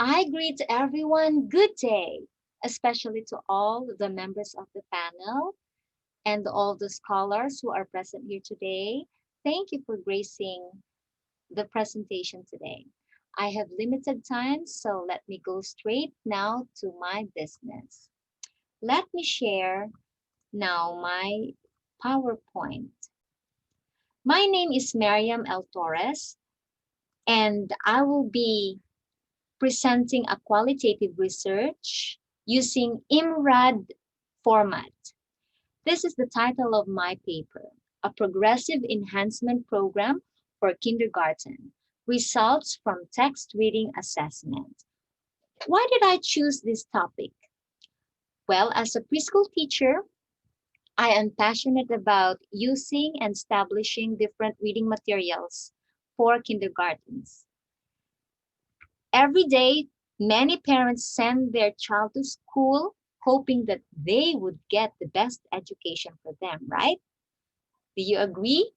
I greet everyone good day, especially to all the members of the panel and all the scholars who are present here today. Thank you for gracing the presentation today. I have limited time, so let me go straight now to my business. Let me share now my PowerPoint. My name is Miriam L. Torres, and I will be presenting a qualitative research using IMRAD format. This is the title of my paper, A Progressive Enhancement Program for Kindergarten, Results from Text Reading Assessment. Why did I choose this topic? Well, as a preschool teacher, I am passionate about using and establishing different reading materials for kindergartens. Every day, many parents send their child to school hoping that they would get the best education for them, right? Do you agree?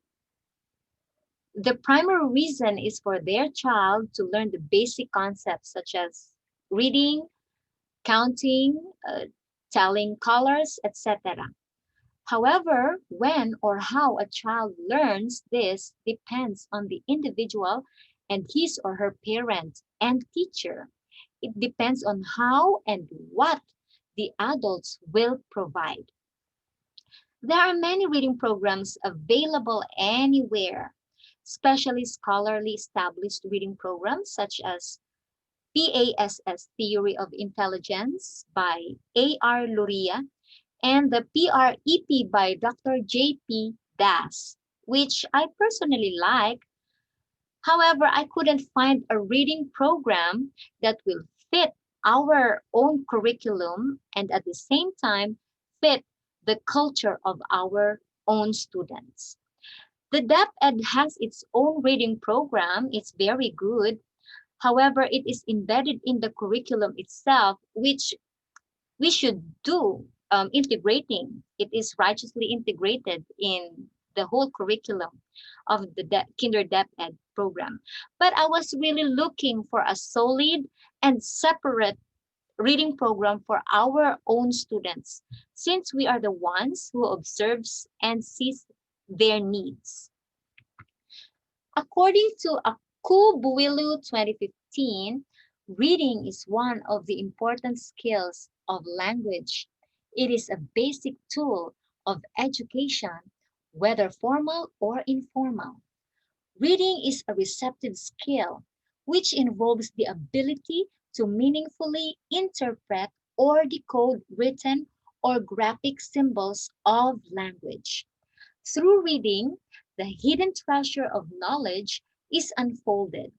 The primary reason is for their child to learn the basic concepts such as reading, counting, telling colors, etc. However, when or how a child learns this depends on the individual and his or her parent and teacher. It depends on how and what the adults will provide. There are many reading programs available anywhere, especially scholarly established reading programs such as PASS Theory of Intelligence by A.R. Luria and the PREP by Dr. J.P. Das, which I personally like. However, I couldn't find a reading program that will fit our own curriculum and at the same time fit the culture of our own students. The DepEd has its own reading program. It's very good. However, it is embedded in the curriculum itself, which we should do integrating. It is righteously integrated in the whole curriculum of the Kinder Dep Ed program. But I was really looking for a solid and separate reading program for our own students, since we are the ones who observes and sees their needs. According to Akubuilu 2015, reading is one of the important skills of language. It is a basic tool of education, whether formal or informal. Reading is a receptive skill, which involves the ability to meaningfully interpret or decode written or graphic symbols of language. Through reading, the hidden treasure of knowledge is unfolded.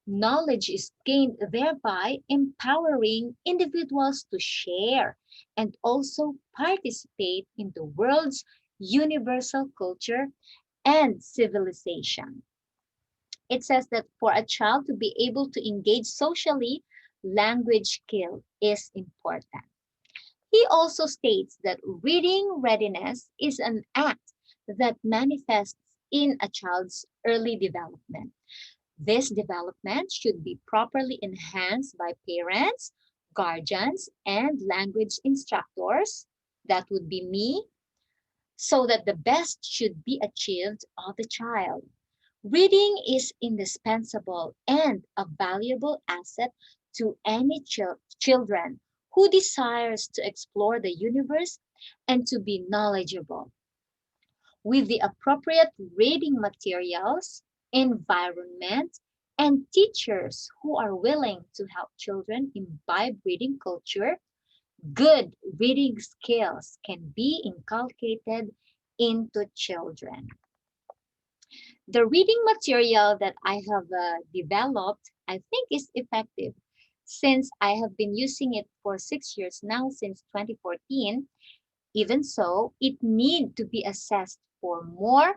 Knowledge is gained thereby empowering individuals to share and also participate in the world's universal culture and civilization. It says that for a child to be able to engage socially, language skill is important. He also states that reading readiness is an act that manifests in a child's early development. This development should be properly enhanced by parents, guardians, and language instructors. That would be me, so that the best should be achieved of the child. Reading is indispensable and a valuable asset to any children who desires to explore the universe and to be knowledgeable. With the appropriate reading materials, environment, and teachers who are willing to help children imbibe reading culture, good reading skills can be inculcated into children. The reading material that I have developed, I think is effective since I have been using it for 6 years now, since 2014. Even so, it need to be assessed for more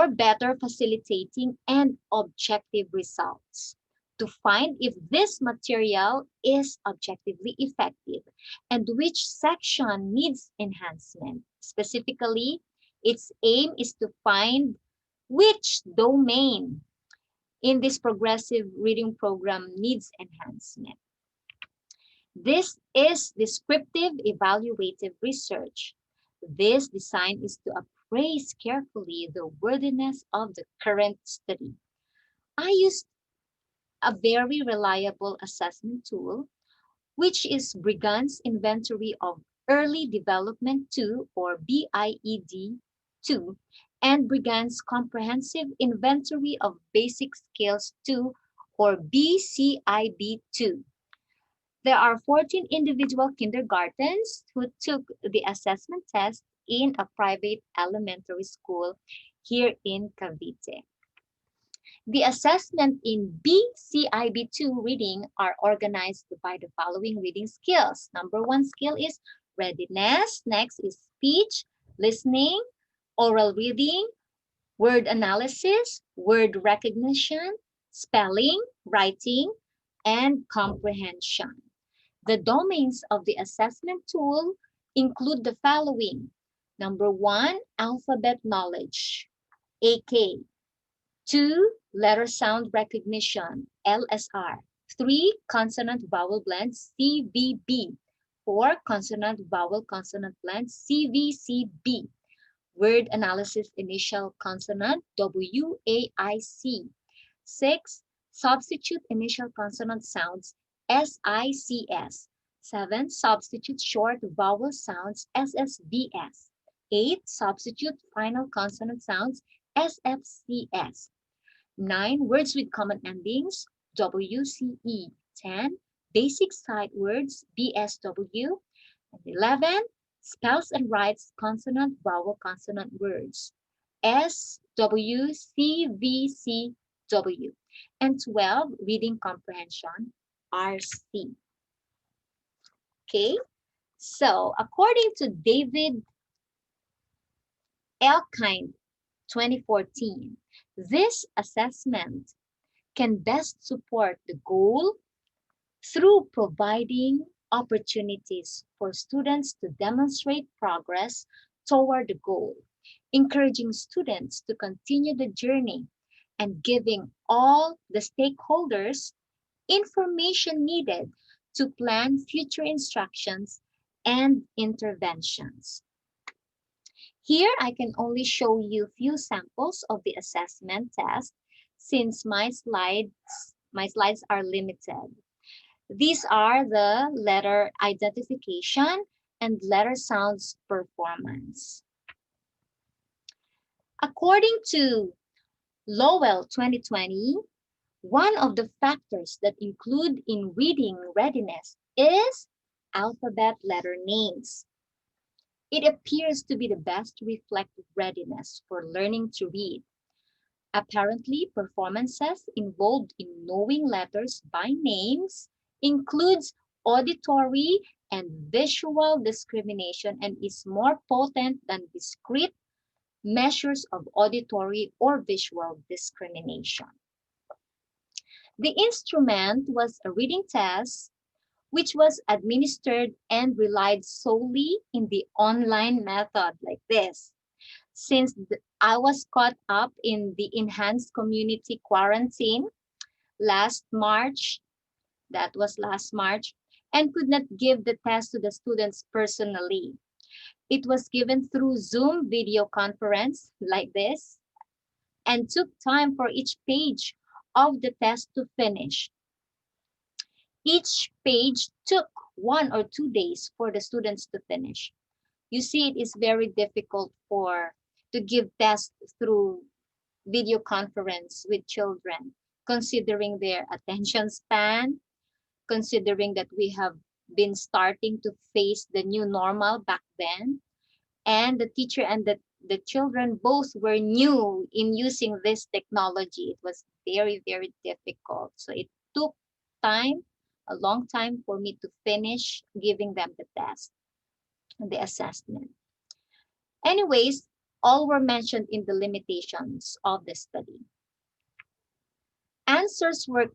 better facilitating and objective results to find if this material is objectively effective and which section needs enhancement. Specifically, its aim is to find which domain in this progressive reading program needs enhancement. This is descriptive evaluative research. This design is to appraise carefully the worthiness of the current study. I used a very reliable assessment tool, which is Brigant's Inventory of Early Development 2, or BIED 2, and Brigant's Comprehensive Inventory of Basic Skills 2, or BCIB 2. There are 14 individual kindergartens who took the assessment test in a private elementary school here in Cavite. The assessment in BCIB2 reading are organized by the following reading skills. Number one skill is readiness. Next is speech, listening, oral reading, word analysis, word recognition, spelling, writing, and comprehension. The domains of the assessment tool include the following. Number one, alphabet knowledge, AK. 2, letter sound recognition, LSR. 3, consonant vowel blend, CVB. 4, consonant vowel consonant blend, CVCB. Word analysis initial consonant, WAIC. 6, substitute initial consonant sounds, SICS. 7, substitute short vowel sounds, SSVS. 8, substitute final consonant sounds, SFCS. 9, words with common endings, WCE. 10, basic sight words, BSW. And 11, spells and writes consonant vowel consonant words, SWCVCW. And 12, reading comprehension, RC. Okay, so according to David Elkind, 2014, this assessment can best support the goal through providing opportunities for students to demonstrate progress toward the goal, encouraging students to continue the journey, and giving all the stakeholders information needed to plan future instructions and interventions. Here, I can only show you few samples of the assessment test since my slides are limited. These are the letter identification and letter sounds performance. According to Lowell 2020, one of the factors that include in reading readiness is alphabet letter names. It appears to be the best to reflect readiness for learning to read. Apparently, performances involved in knowing letters by names includes auditory and visual discrimination and is more potent than discrete measures of auditory or visual discrimination. The instrument was a reading test which was administered and relied solely in the online method like this. Since I was caught up in the enhanced community quarantine last March, that was last March, and could not give the test to the students personally. It was given through Zoom video conference like this and took time for each page of the test to finish. Each page took 1 or 2 days for the students to finish. You see, it is very difficult to give tests through video conference with children, considering their attention span, considering that we have been starting to face the new normal back then, and the teacher and the children both were new in using this technology. It was very, very difficult. So it took time, a long time for me to finish giving them the test and the assessment. Anyways, all were mentioned in the limitations of the study. Answers were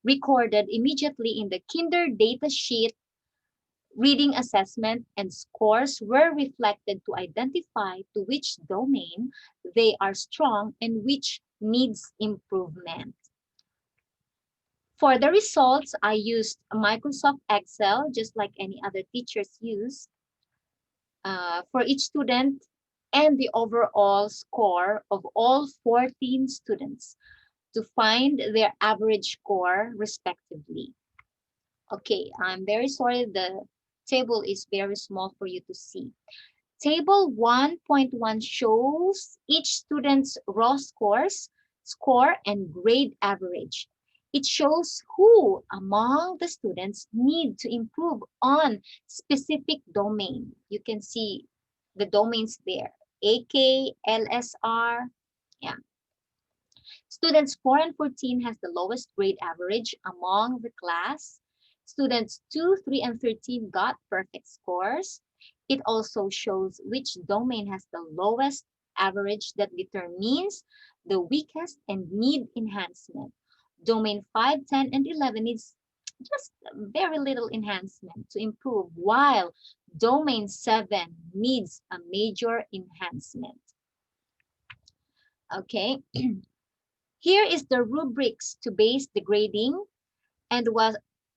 recorded immediately in the kinder data sheet. Reading assessment and scores were reflected to identify to which domain they are strong and which needs improvement. For the results, I used Microsoft Excel, just like any other teachers use, for each student, and the overall score of all 14 students to find their average score respectively. Okay, I'm very sorry the table is very small for you to see. Table 1.1 shows each student's raw score and grade average. It shows who among the students need to improve on specific domain. You can see the domains there, AK, LSR. Yeah. Students 4 and 14 has the lowest grade average among the class. Students 2, 3, and 13 got perfect scores. It also shows which domain has the lowest average that determines the weakest and need enhancement. Domain 5, 10, and 11 needs just very little enhancement to improve, while domain 7 needs a major enhancement. Okay. Here is the rubrics to base the grading, and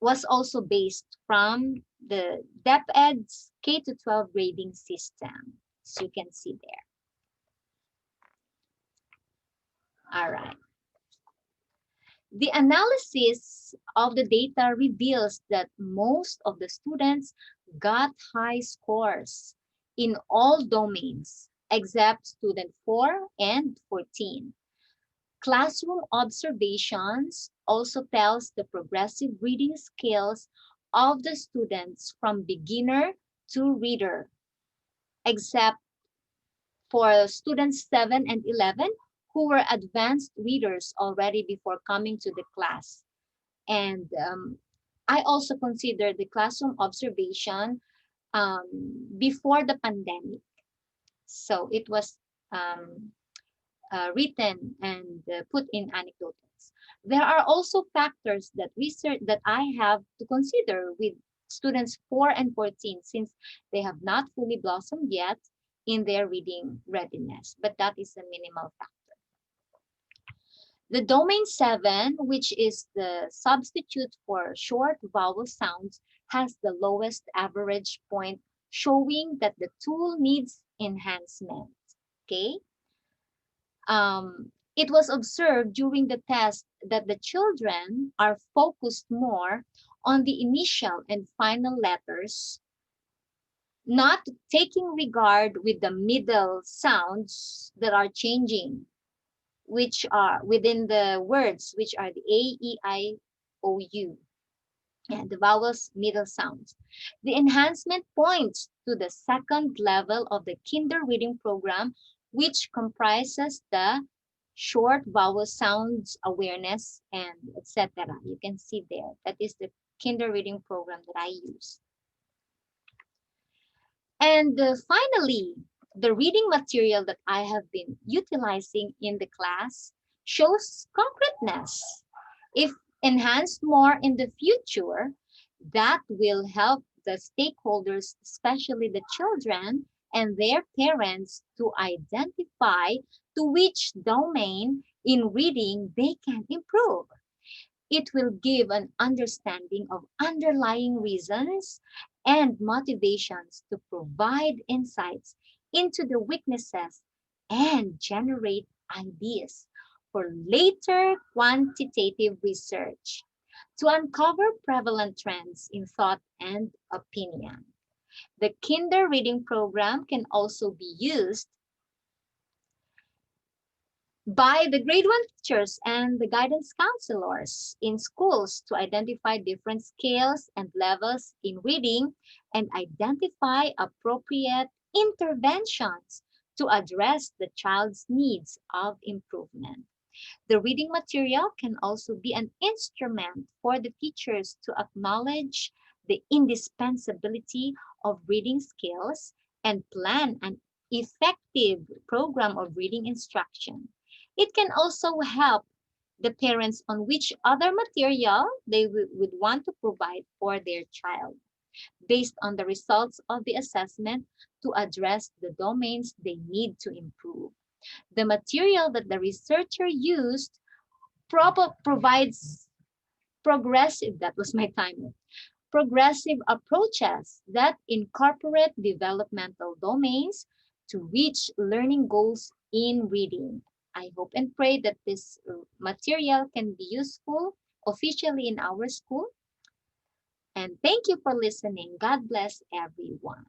was also based from the DepEd's K to 12 grading system, as you can see there. All right. The analysis of the data reveals that most of the students got high scores in all domains except student 4 and 14. Classroom observations also tells the progressive reading skills of the students from beginner to reader, except for students 7 and 11 who were advanced readers already before coming to the class. And I also consider the classroom observation before the pandemic. So it was written and put in anecdotes. There are also factors that research that I have to consider with students 4 and 14, since they have not fully blossomed yet in their reading readiness, but that is a minimal factor. The domain 7, which is the substitute for short vowel sounds, has the lowest average point, showing that the tool needs enhancement. Okay. It was observed during the test that the children are focused more on the initial and final letters, not taking regard with the middle sounds that are changing, which are within the words, which are the A, E, I, O, U, and the vowels middle sounds. The enhancement points to the second level of the kinder reading program, which comprises the short vowel sounds awareness and etc. You can see there. That is the kinder reading program that I use. And finally, the reading material that I have been utilizing in the class shows concreteness. If enhanced more in the future, that will help the stakeholders, especially the children and their parents, to identify to which domain in reading they can improve. It will give an understanding of underlying reasons and motivations to provide insights into the weaknesses and generate ideas for later quantitative research to uncover prevalent trends in thought and opinion. The kinder reading program can also be used by the grade 1 teachers and the guidance counselors in schools to identify different scales and levels in reading and identify appropriate interventions to address the child's needs of improvement. The reading material can also be an instrument for the teachers to acknowledge the indispensability of reading skills and plan an effective program of reading instruction. It can also help the parents on which other material they would want to provide for their child based on the results of the assessment to address the domains they need to improve. The material that the researcher used provides progressive, that was my timer, progressive approaches that incorporate developmental domains to reach learning goals in reading. I hope and pray that this material can be useful officially in our school. And thank you for listening. God bless everyone.